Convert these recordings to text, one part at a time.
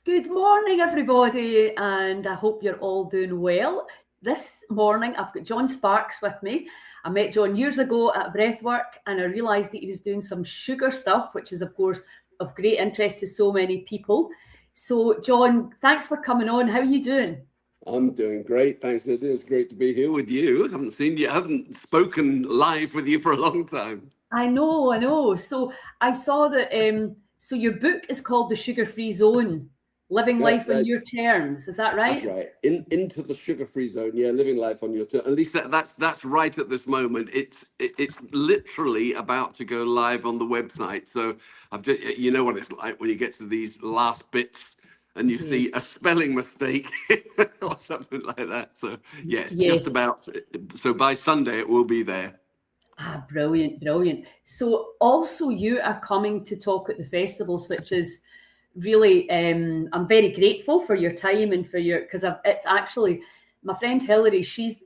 Good morning, everybody, and I hope you're all doing well. This morning, I've got John Sparks with me. I met John years ago at Breathwork, and I realised that he was doing some sugar stuff, which is, of course, of great interest to so many people. So, John, thanks for coming on. How are you doing? I'm doing great. Thanks, Lydia. It's great to be here with you. I haven't seen you, I haven't spoken live with you for a long time. I know. So, I saw that. So, your book is called The Sugar Free Zone: Living That, Life on that, Your Terms. Is that that's right? right. Into the sugar-free zone. Yeah, living life on your terms. At least that's right at this moment. It's literally about to go live on the website. So I've just, you know what it's like when you get to these last bits and you Mhm. see a spelling mistake or something like that. So yeah, it's just Yes. about. So by Sunday it will be there. Ah, brilliant. So, also, you are coming to talk at the festivals, which is really, I'm very grateful for your time and for your, because it's actually my friend Hilary, she's,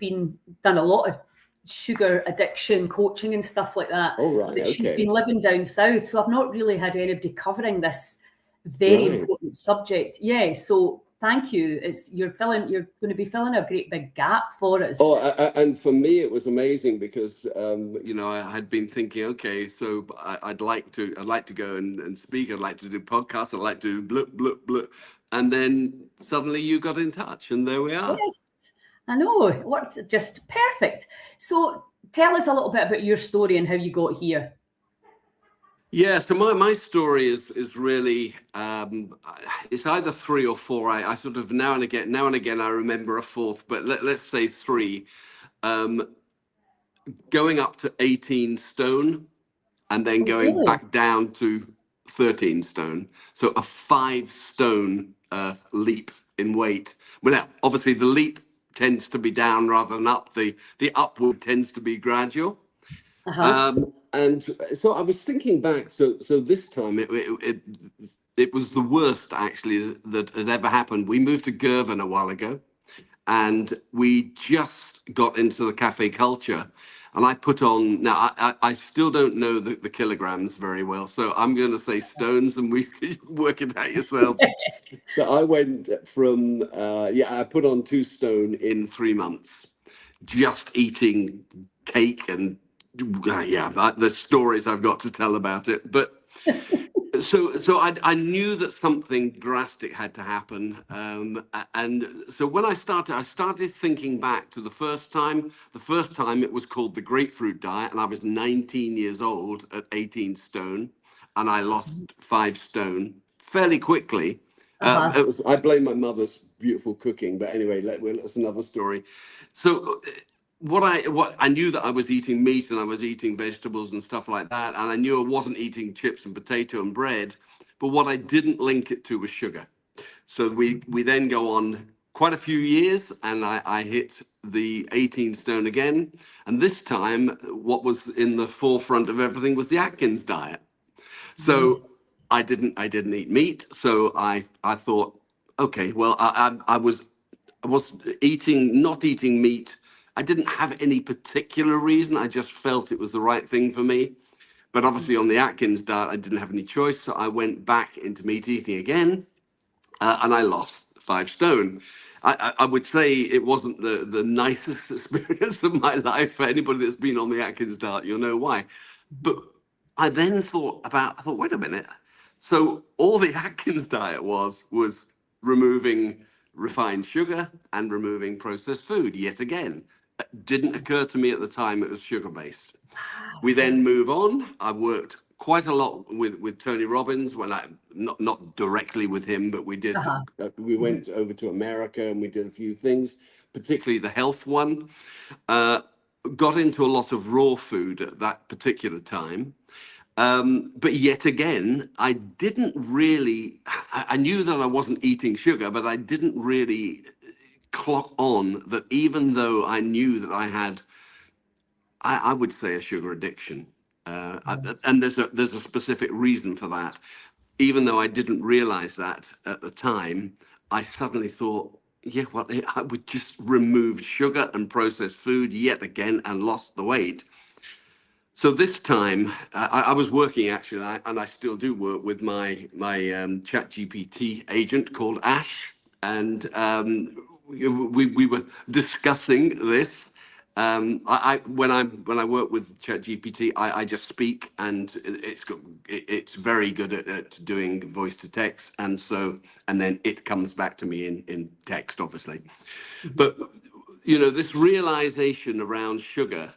been done a lot of sugar addiction coaching and stuff like that, Oh right. but she's been Okay. living down south. So, I've not really had anybody covering this very Right. important subject. Yeah. So, thank you. You're going to be filling a great big gap for us. Oh, and for me, it was amazing because I had been thinking, okay, so I'd like to go and speak. I'd like to do podcasts. I'd like to do blah blah blah, and then suddenly you got in touch, and there we are. Yes. I know, it worked just perfect. So tell us a little bit about your story and how you got here. Yeah, so my story is really it's either three or four. I sort of now and again I remember a fourth, but let's say three. Um, Going up to 18 stone and then Oh, going really? back down to 13 stone. So a 5 stone leap in weight. Well, now, obviously the leap tends to be down rather than up. The upward tends to be gradual. Uh-huh. And so I was thinking back. So this time it was the worst actually that had ever happened. We moved to Girvan a while ago, and we just got into the cafe culture. And I put on, now I still don't know the kilograms very well, so I'm going to say stones and we work it out yourselves. So I went from, I put on 2 stone in 3 months, just eating cake and, the stories I've got to tell about it. But I knew that something drastic had to happen, and so when I started thinking back to the first time. The first time it was called the grapefruit diet, and I was 19 years old at 18 stone, and I lost 5 stone fairly quickly. Uh-huh. I blame my mother's beautiful cooking, but anyway, that's another story. So what I knew that I was eating meat and I was eating vegetables and stuff like that, and I knew I wasn't eating chips and potato and bread, but what I didn't link it to was sugar. So we then go on quite a few years, and I hit the 18 stone again, and this time what was in the forefront of everything was the Atkins diet. So Yes. I didn't eat meat, so I thought, okay, well I was not eating meat. I didn't have any particular reason. I just felt it was the right thing for me. But obviously, on the Atkins diet, I didn't have any choice. So I went back into meat eating again, and I lost 5 stone. I would say it wasn't the nicest experience of my life. For anybody that's been on the Atkins diet, you'll know why. But I then I thought, wait a minute. So all the Atkins diet was removing refined sugar and removing processed food yet again. It didn't occur to me at the time it was sugar based. Ah, We right. then move on. I worked quite a lot with Tony Robbins when I not directly with him, but Uh-huh. we went over to America and we did a few things, particularly the health one. Uh, Got into a lot of raw food at that particular time. But yet again, I didn't really, I knew that I wasn't eating sugar, but I didn't really clock on that even though I knew that I had, I would say, a sugar addiction. And there's a specific reason for that. Even though I didn't realize that at the time, I suddenly thought, yeah, well, I would just remove sugar and processed food yet again and lost the weight. So this time, I was working actually, and I still do work with my ChatGPT agent called Ash, and we were discussing this. When I work with ChatGPT, I just speak, and it's very good at doing voice to text, and then it comes back to me in text, obviously. But this realization around sugar,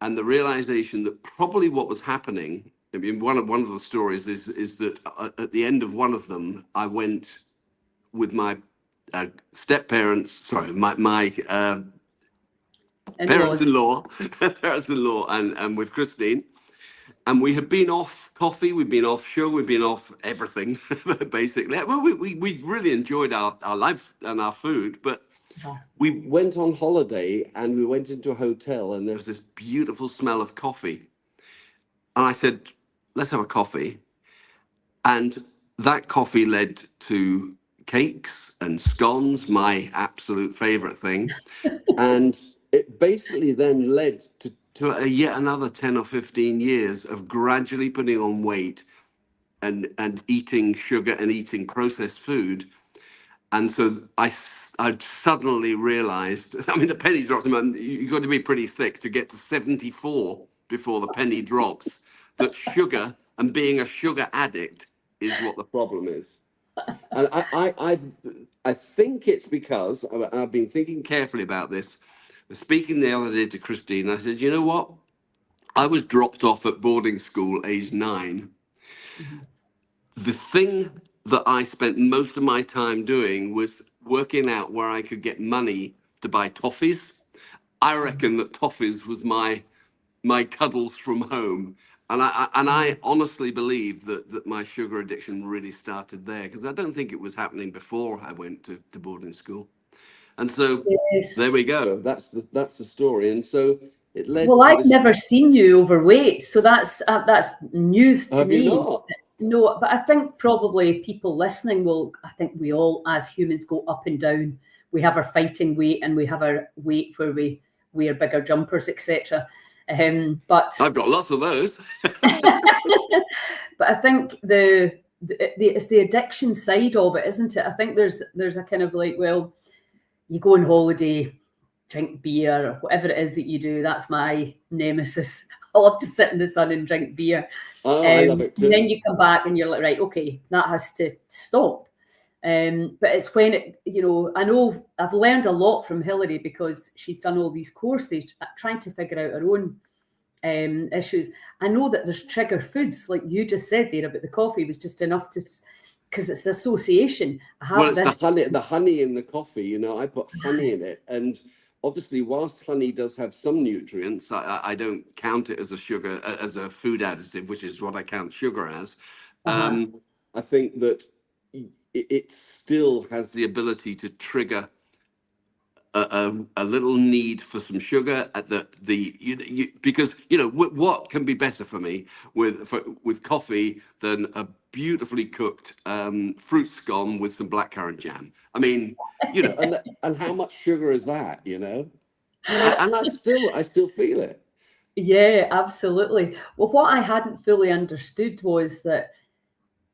and the realization that probably what was happening. I mean, one of the stories is that at the end of one of them, I went with my step parents, sorry, my In-laws. parents-in-law, parents-in-law, and with Christine, and we had been off coffee, we'd been off sugar, we'd been off everything, basically. Well, we really enjoyed our life and our food, but we went on holiday and we went into a hotel and there was this beautiful smell of coffee. And I said, let's have a coffee. And that coffee led to cakes and scones, my absolute favorite thing. And it basically then led to yet another 10 or 15 years of gradually putting on weight and eating sugar and eating processed food. And so I suddenly realized, I mean, the penny drops. You've got to be pretty thick to get to 74 before the penny drops, that sugar and being a sugar addict is what the problem is. And I think it's because I've been thinking carefully about this. Speaking the other day to Christine, I said, you know what? I was dropped off at boarding school age 9. The thing that I spent most of my time doing was working out where I could get money to buy toffees. I reckon that toffees was my cuddles from home. And I honestly believe that my sugar addiction really started there, because I don't think it was happening before I went to boarding school. And so there we go. That's the story. And so it led. Well, I've never seen you overweight, so that's news to Have me. you not? No, but I think probably people listening will. I think we all, as humans, go up and down. We have our fighting weight, and we have our weight where we wear bigger jumpers, etc. But I've got lots of those. but I think it's the addiction side of it, isn't it? I think there's a kind of like, well, you go on holiday, drink beer, or whatever it is that you do. That's my nemesis. I love to sit in the sun and drink beer. Oh, I love it too. And then you come back and you're like, right, okay, that has to stop. But it's when I know I've learned a lot from Hilary, because she's done all these courses trying to figure out her own issues. I know that there's trigger foods, like you just said there about the coffee was just enough to, because it's association. It's the honey in the coffee. I put honey in it, and obviously, whilst honey does have some nutrients, I don't count it as a sugar, as a food additive, which is what I count sugar as. I think that it still has the ability to trigger a little need for some sugar at because what can be better for me with coffee than a beautifully cooked fruit scone with some blackcurrant jam. I mean, and how much sugar is that? And I still feel it. Yeah, absolutely. Well, what I hadn't fully understood was that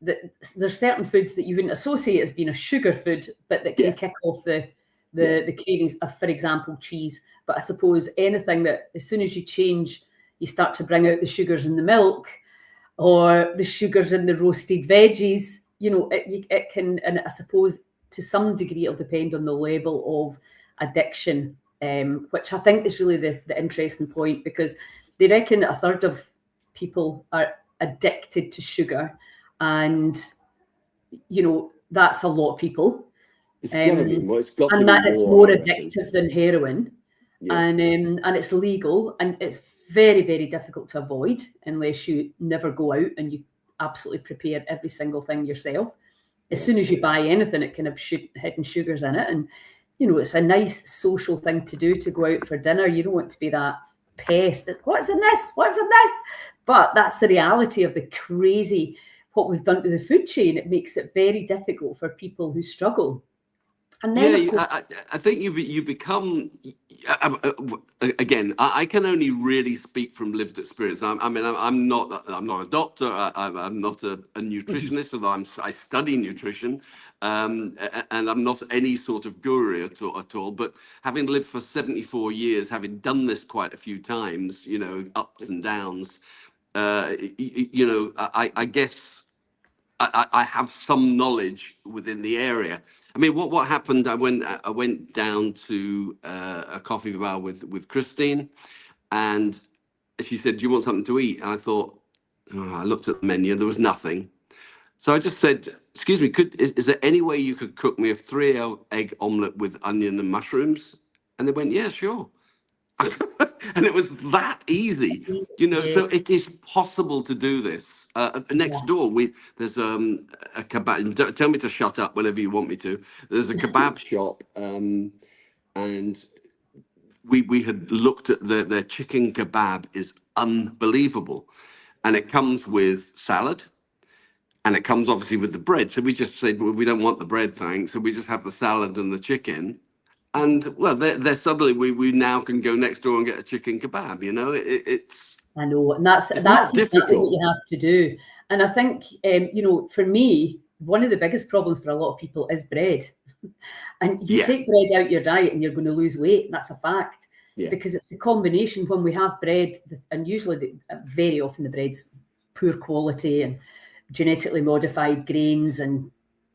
there's certain foods that you wouldn't associate as being a sugar food, but that can kick off the cravings of, for example, cheese. But I suppose anything that, as soon as you change, you start to bring out the sugars in the milk or the sugars in the roasted veggies, it can, and I suppose to some degree it'll depend on the level of addiction, which I think is really the interesting point, because they reckon that a third of people are addicted to sugar, and that's a lot of people. It's gotta be more. And that it's more addictive than heroin, and it's legal, and it's very, very difficult to avoid unless you never go out and you absolutely prepare every single thing yourself. As soon as you buy anything, it can have hidden sugars in it, and it's a nice social thing to do, to go out for dinner. You don't want to be that pest. What's in this? What's in this? But that's the reality of the crazy what we've done to the food chain. It makes it very difficult for people who struggle. And then, Yeah, of course, I think you become again. I can only really speak from lived experience. I'm not a doctor. I'm not a mhm, nutritionist, although I study nutrition, and I'm not any sort of guru at all. But having lived for 74 years, having done this quite a few times, ups and downs, I guess. I have some knowledge within the area. I mean, what happened? I went down to a coffee bar with Christine, and she said, "Do you want something to eat?" And I thought, I looked at the menu, there was nothing. So I just said, "Excuse me, is there any way you could cook me a three egg omelette with onion and mushrooms?" And they went, "Yeah, sure." And it was that easy, yeah, so it is possible to do this. Next yeah. door, there's a kebab. Tell me to shut up whenever you want me to. There's a kebab shop, and we had looked at their chicken kebab is unbelievable, and it comes with salad, and it comes obviously with the bread. So we just said, well, we don't want the bread, thanks. So we just have the salad and the chicken. And well, they're suddenly we now can go next door and get a chicken kebab. I know, and that's It's that's not exactly what difficult. you have to do. And I think, for me, one of the biggest problems for a lot of people is bread. And you Yeah, take bread out your diet, and you're going to lose weight. That's a fact, yeah, because it's a combination. When we have bread, and usually, very often, the bread's poor quality and genetically modified grains and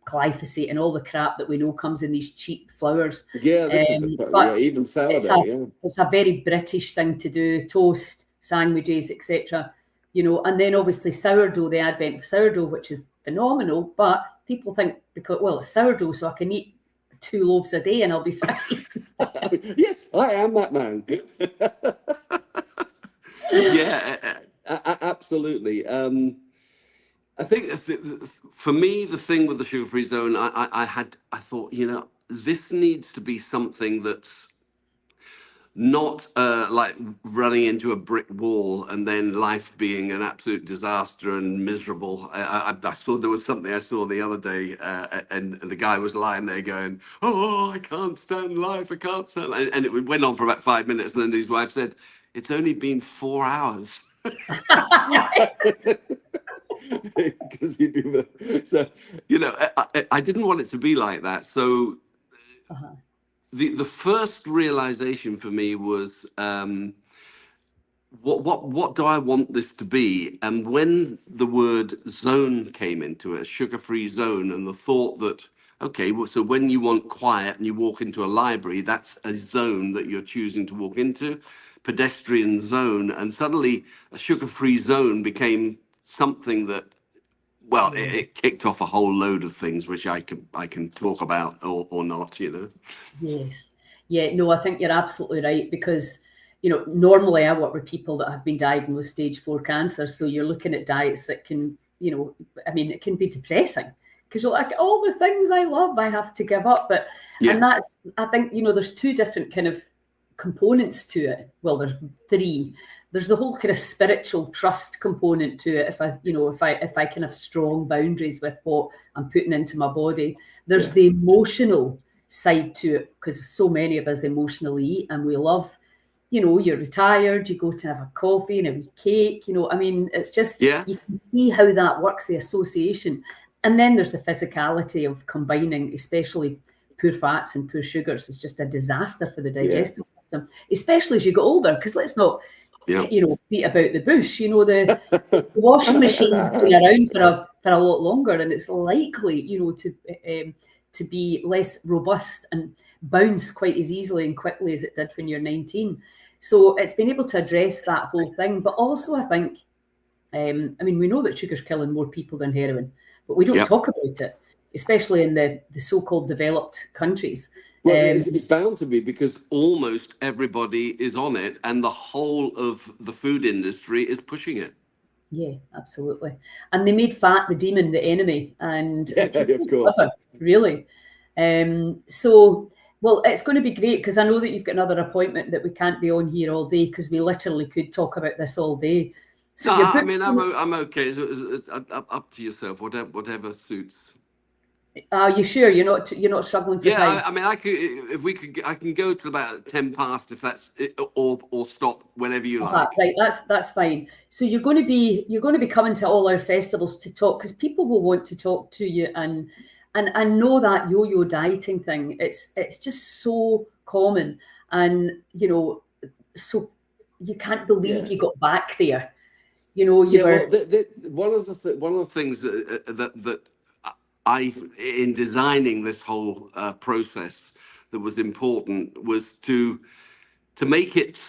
glyphosate and all the crap that we know comes in these cheap flours. yeah. Yeah. But Even it's a sourdough. Yeah, it's a very British thing to do: toast, sandwiches, etc. And then obviously sourdough, the advent of sourdough, which is phenomenal. But people think, because, well, it's sourdough, so I can eat 2 loaves a day and I'll be fine. yes, I am that man. Yeah, absolutely. I think for me, the thing with the sugar-free zone, I thought, this needs to be something that's not like running into a brick wall and then life being an absolute disaster and miserable. I saw there was something I saw the other day, and the guy was lying there going, "Oh, I can't stand life. I can't stand." And it went on for about 5 minutes, and then his wife said, "It's only been 4 hours." Because he'd been so, I didn't want it to be like that. So Uh-huh. the first realization for me was, what do I want this to be? And when the word zone came into it, sugar-free zone, and the thought that, okay, well, so when you want quiet and you walk into a library, that's a zone that you're choosing to walk into, pedestrian zone, and suddenly a sugar-free zone became something that, well, Yeah. it kicked off a whole load of things which I can talk about or not. Yes. Yeah, no, I think you're absolutely right, because, normally I work with people that have been diagnosed stage 4 cancer. So you're looking at diets that can, it can be depressing, because you're like, all the things I love, I have to give up. And Yeah, I think, there's two different kind of components to it. Well, there's three. There's the whole kind of spiritual trust component to it. If I can have strong boundaries with what I'm putting into my body. There's yeah, the emotional side to it, because so many of us emotionally eat, and we love, you're retired, you go to have a coffee and a wee cake, it's just, yeah. you can see how that works, the association. And then there's the physicality of combining, especially poor fats and poor sugars, is just a disaster for the Yeah, digestive system, especially as you get older, because let's not, yeah. beat about the bush. The washing machine's been around for a lot longer, and it's likely, to be less robust and bounce quite as easily and quickly as it did when you're 19. So it's been able to address that whole thing. But also, I think, we know that sugar's killing more people than heroin, but we don't Yeah. talk about it, especially in the so-called developed countries. Well, Um, it's bound to be because almost everybody is on it, and the whole of the food industry is pushing it. Yeah, absolutely. And they made fat the demon, the enemy, and Yeah, which was of so course. clever, really. So, well, it's going to be great, because I know that you've got another appointment that we can't be on here all day, because we literally could talk about this all day. So No, your I book's mean, going I'm okay. It's up to yourself, whatever suits. Are you sure you're not struggling for Yeah, time? I mean, I could, if we could, I can go to about 10 past if that's it, or stop whenever you like. Right, that's fine. So you're going to be coming to all our festivals to talk, because people will want to talk to you, and I know that yo-yo dieting thing. It's just so common, and so you can't believe Yeah. you got back there. You Yeah, well, were one of the things that I, in designing this whole process, that was important was to make it.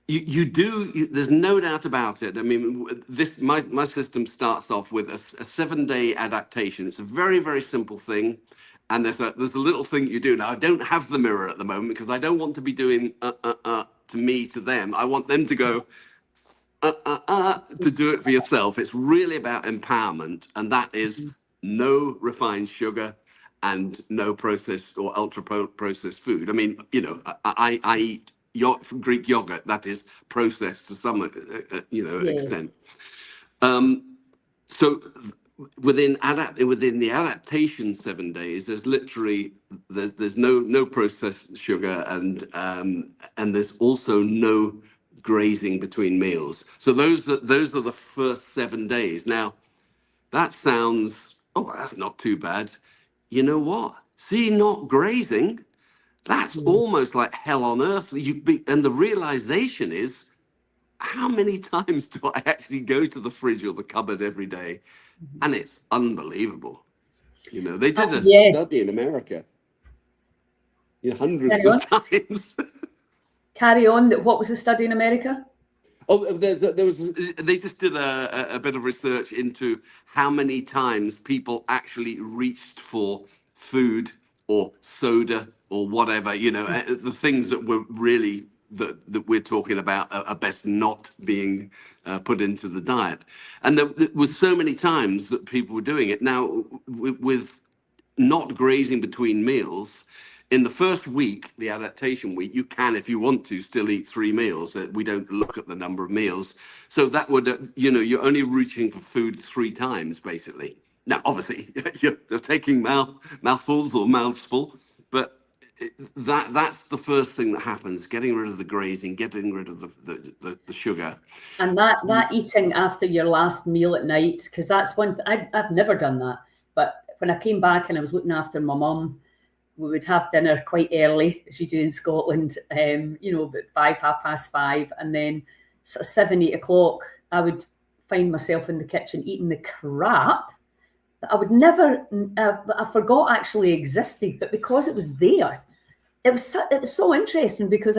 There's no doubt about it. I mean, this my system starts off with a 7-day adaptation. It's a very, very simple thing, and there's a little thing you do. Now, I don't have the mirror at the moment because I don't want to be doing to me to them. I want them to go to do it for yourself. It's really about empowerment, and that is no refined sugar and no processed or ultra processed food. I mean, I eat Greek yogurt that is processed to some yeah. extent. So within the adaptation 7 days, there's literally there's no processed sugar, and there's also no grazing between meals. So those are the first 7 days. Now that sounds, oh, that's not too bad. You know what? See, not grazing, that's almost like hell on earth. And the realization is, how many times do I actually go to the fridge or the cupboard every day? And it's unbelievable. They did a Yeah. study in America, hundreds Carry of on. times. Carry on. What was the study in America? Oh, there was. They just did a bit of research into how many times people actually reached for food or soda or whatever. The things that were really that we're talking about are best not being put into the diet. And there was so many times that people were doing it. Now, with not grazing between meals. In the first week, the adaptation week, you can, if you want to, still eat 3 meals. We don't look at the number of meals. So that would, you're only reaching for food 3 times, basically. Now, obviously, you're taking mouthfuls or mouths full, but that's the first thing that happens, getting rid of the grazing, getting rid of the sugar. And that eating after your last meal at night, because that's one I've never done that. But when I came back and I was looking after my mum, we would have dinner quite early, as you do in Scotland, about 5:30, and then sort of 7, 8 o'clock, I would find myself in the kitchen eating the crap that I would never, I forgot actually existed, but because it was there, it was so interesting, because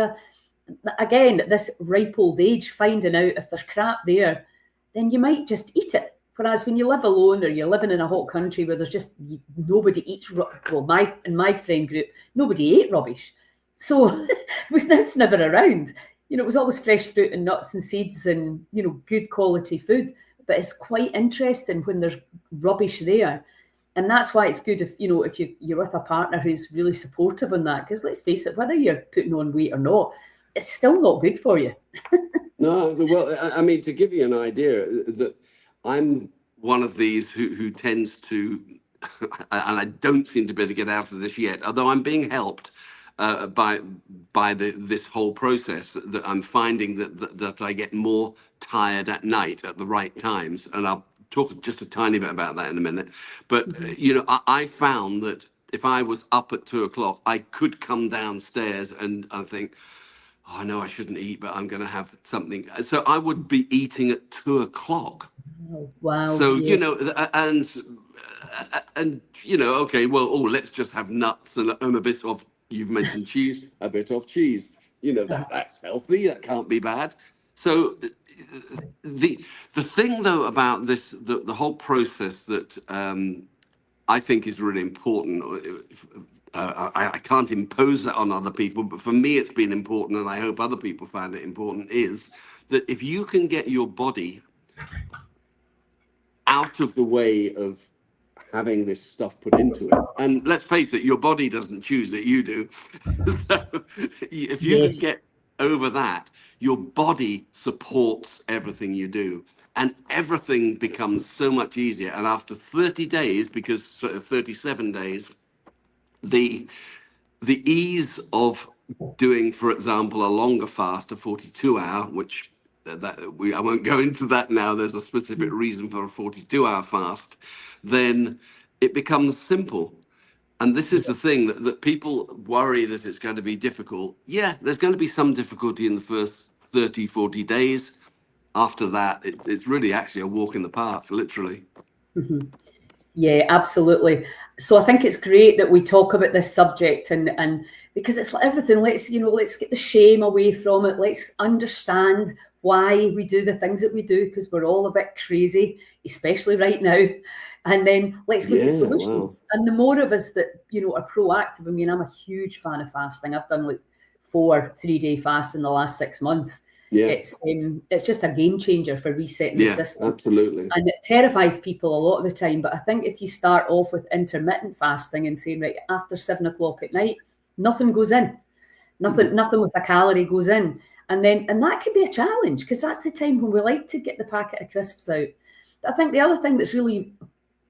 again, at this ripe old age, finding out if there's crap there, then you might just eat it. Whereas when you live alone, or you're living in a hot country where there's just nobody eats, well, in my friend group, nobody ate rubbish. So it's never around. It was always fresh fruit and nuts and seeds and, good quality food. But it's quite interesting when there's rubbish there. And that's why it's good if you're with a partner who's really supportive on that. Because let's face it, whether you're putting on weight or not, it's still not good for you. No, well, I mean, to give you an idea, that I'm one of these who tends to, and I don't seem to be able to get out of this yet, although I'm being helped by this whole process, that I'm finding that I get more tired at night at the right times, and I'll talk just a tiny bit about that in a minute. But I found that if I was up at 2 o'clock, I could come downstairs and I think, oh, I know I shouldn't eat, but I'm going to have something. So I would be eating at 2 o'clock. Oh, wow. So, Yeah. Okay, well, let's just have nuts and a bit of, you've mentioned cheese, a bit of cheese. That's healthy. That can't be bad. So the thing, though, about this, the whole process that I think is really important. I can't impose that on other people, but for me, it's been important, and I hope other people find it important, is that if you can get your body out of the way of having this stuff put into it, and let's face it, your body doesn't choose it, you do. So if you can Yes. get over that, your body supports everything you do. and everything becomes so much easier. And after 30 days, because 37 days, the ease of doing, for example, a longer fast, a 42-hour, which I won't go into that now. There's a specific reason for a 42-hour fast. Then it becomes simple. And this is the thing that people worry that it's going to be difficult. Yeah, there's going to be some difficulty in the first 30, 40 days. After that, it's really actually a walk in the park, literally. Yeah, absolutely. So I think it's great that we talk about this subject, and because it's like everything, let's get the shame away from it. Let's understand why we do the things that we do, because we're all a bit crazy, especially right now. And then let's look at solutions. Wow. And the more of us that are proactive. I mean, I'm a huge fan of fasting. I've done like 4 3-day fasts in the last 6 months. Yeah. It's just a game changer for resetting the system. Absolutely. And it terrifies people a lot of the time. But I think if you start off with intermittent fasting and saying, right, after 7 o'clock at night, nothing goes in. Nothing with a calorie goes in. And that could be a challenge, because that's the time when we like to get the packet of crisps out. I think the other thing that's really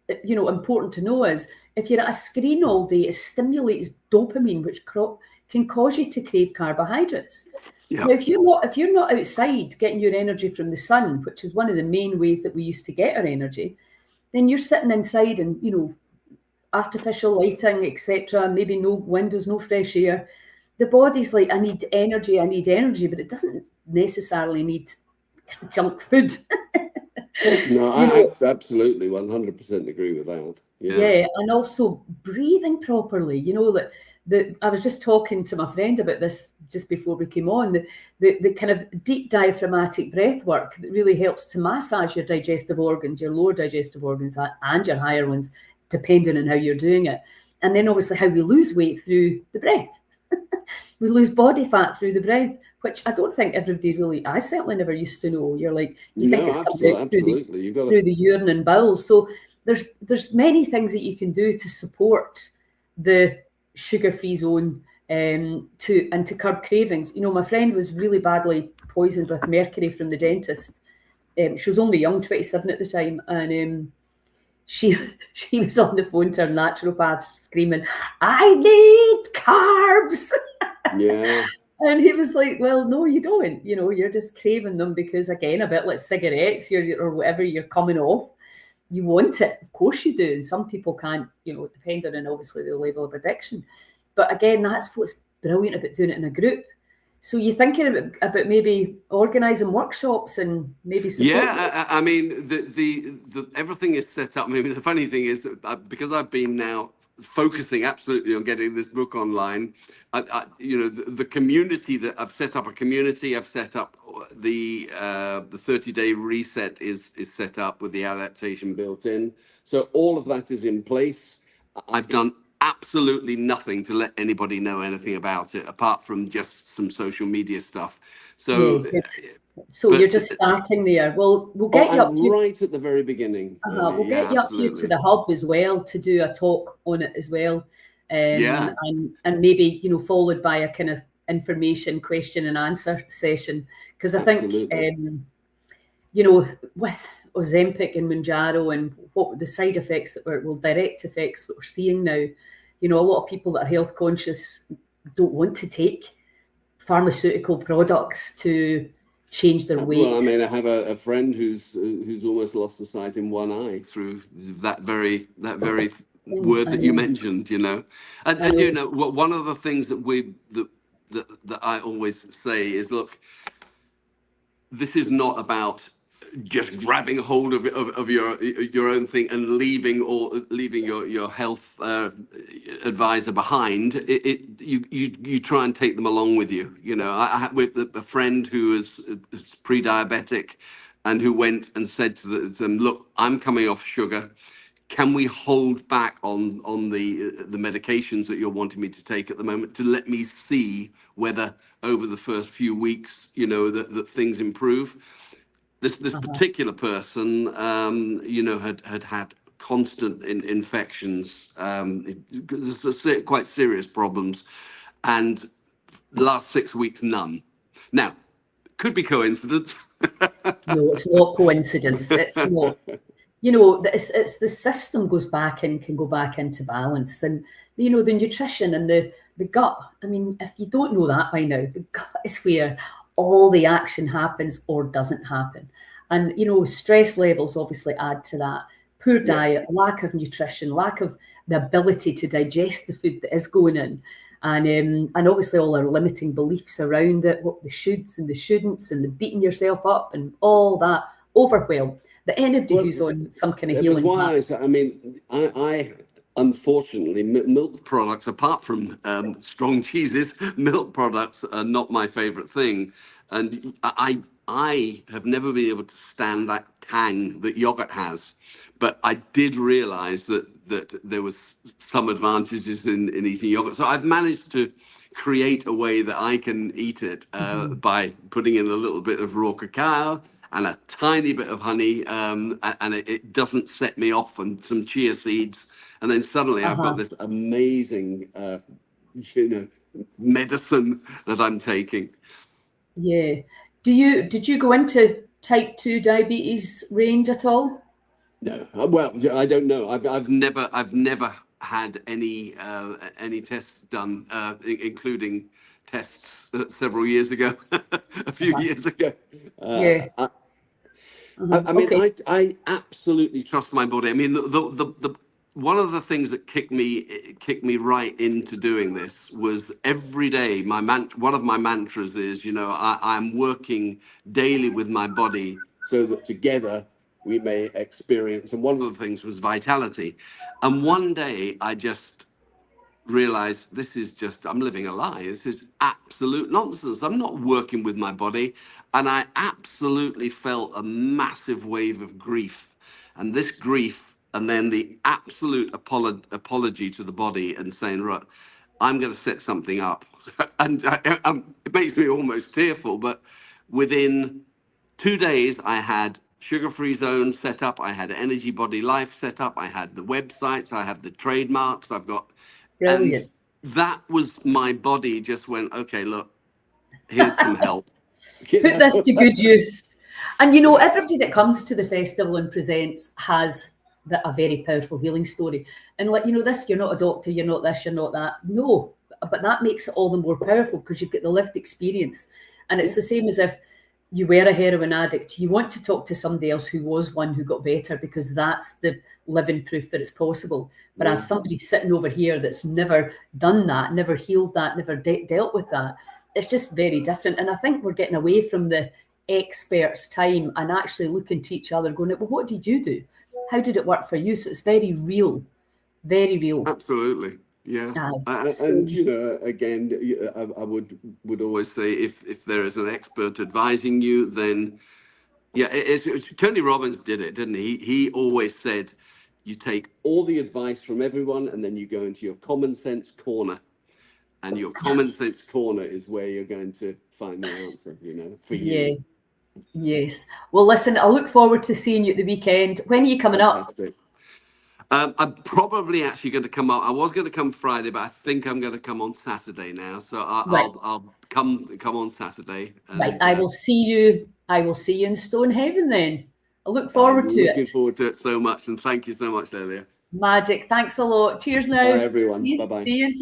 important to know is if you're at a screen all day, it stimulates dopamine, which can cause you to crave carbohydrates. Yep. Now, if you're not outside getting your energy from the sun, which is one of the main ways that we used to get our energy, then you're sitting inside and artificial lighting, etc. Maybe no windows, no fresh air. The body's like, I need energy, but it doesn't necessarily need junk food. No, I absolutely 100% agree with that. Yeah, and also breathing properly. I was just talking to my friend about this just before we came on. The kind of deep diaphragmatic breath work that really helps to massage your digestive organs, your lower digestive organs, and your higher ones, depending on how you're doing it. And then obviously how we lose weight through the breath. We lose body fat through the breath, which I don't think everybody really, I certainly never used to know. You're like, you think it's coming out through the urine and bowels. So there's many things that you can do to support the sugar-free zone to curb cravings. My friend was really badly poisoned with mercury from the dentist. She was only young, 27 at the time, and she was on the phone to her naturopath screaming, I need carbs. Yeah. And he was like, well, no, you don't. You're just craving them because, again, a bit like cigarettes or whatever you're coming off. You want it. Of course you do. And some people can't, depending on obviously the level of addiction. But again, that's what's brilliant about doing it in a group. So you're thinking about maybe organising workshops and maybe support? Yeah, I mean, the everything is set up. Maybe the funny thing is that because I've been now focusing absolutely on getting this book online, the community that I've set up, I've set up the 30-day reset is set up with the adaptation built in. So all of that is in place. I've done absolutely nothing to let anybody know anything about it, apart from just some social media stuff. So, you're just starting there. Well, we'll get you up right at the very beginning. We'll get you up here to the hub as well to do a talk on it as well. And maybe followed by a kind of information question and answer session, because I think with Ozempic and Mounjaro and what the side effects direct effects that we're seeing now, a lot of people that are health conscious don't want to take pharmaceutical products to change their weight. Well, I mean, I have a friend who's almost lost the sight in one eye through that very word that you mentioned. And one of the things that I always say is, look, this is not about just grabbing hold of your own thing and leaving your health advisor behind. You try and take them along with you. I had with a friend who is pre-diabetic and who went and said to them, look, I'm coming off sugar. Can we hold back on the medications that you're wanting me to take at the moment to let me see whether over the first few weeks, that things improve? This particular person, had constant infections, quite serious problems, and the last 6 weeks, none. Now, could be coincidence, No, it's not coincidence. It's not. You know, it's the system goes back and can go back into balance, and you know the nutrition and the gut. I mean, if you don't know that by now, the gut is where all the action happens or doesn't happen, and you know stress levels obviously add to that. Poor Yeah. diet, lack of nutrition, lack of the ability to digest the food that is going in, and obviously all our limiting beliefs around it, what the shoulds and the shouldn'ts, and the beating yourself up and all that overwhelm that anybody Well, who's on some kind of it was healing path. wise. I mean, I unfortunately, milk products, apart from strong cheeses, milk products are not my favorite thing. And I have never been able to stand that tang that yogurt has. But I did realize that there was some advantages in eating yogurt. So I've managed to create a way that I can eat it by putting in a little bit of raw cacao and a tiny bit of honey, and it doesn't set me off, and some chia seeds, and then suddenly I've got Uh-huh. this amazing, you know, medicine that I'm taking. Yeah. Did you go into type 2 diabetes range at all? No, well, I don't know. I've never had any tests done, including tests several years ago, a few Uh-huh. years ago. Yeah. I, Uh-huh. I mean, Okay. I absolutely trust my body. I mean, the one of the things that kicked me right into doing this was every day. One of my mantras is, you know, I'm working daily with my body so that together we may experience. And one of the things was vitality. And one day I just realize this is just, I'm living a lie. This is absolute nonsense. I'm not working with my body. And I absolutely felt a massive wave of grief. And this grief, and then the absolute apology to the body and saying, right, I'm going to set something up. And it makes me almost tearful. But within 2 days, I had sugar-free zone set up. I had Energy Body Life set up. I had the websites. I have the trademarks. I've got, and Brilliant. that was my body just went, okay, look, here's some help. You Put know? this to good use. And you know, everybody that comes to the festival and presents has a very powerful healing story. And like, you know, this, you're not a doctor, you're not this, you're not that. No, but that makes it all the more powerful because you've got the lived experience. And it's Yeah, the same as if you were a heroin addict. You want to talk to somebody else who was one who got better because that's the living proof that it's possible. But yeah. as somebody sitting over here that's never done that, never healed that, never dealt with that, it's just very different. And I think we're getting away from the experts' time and actually looking to each other, going, well, what did you do? How did it work for you? So it's very real, very real. Absolutely. Yeah. And So you know, again, I would always say if there is an expert advising you, then yeah, Tony Robbins did it, didn't he? He always said, you take all the advice from everyone, and then you go into your common sense corner, and your common sense corner is where you're going to find the answer. You know, for yeah, you. yes. Well, listen, I look forward to seeing you at the weekend. When are you coming up? Fantastic. I'm probably actually going to come up. I was going to come Friday, but I think I'm going to come on Saturday now. So Right, I'll come on Saturday, right. and I will see you. I will see you in Stone Heaven then. I look I'm forward to looking it. forward to it so much. And thank you so much, Lelia. Magic. Thanks a lot. Cheers Bye, now. everyone. Bye bye. See you in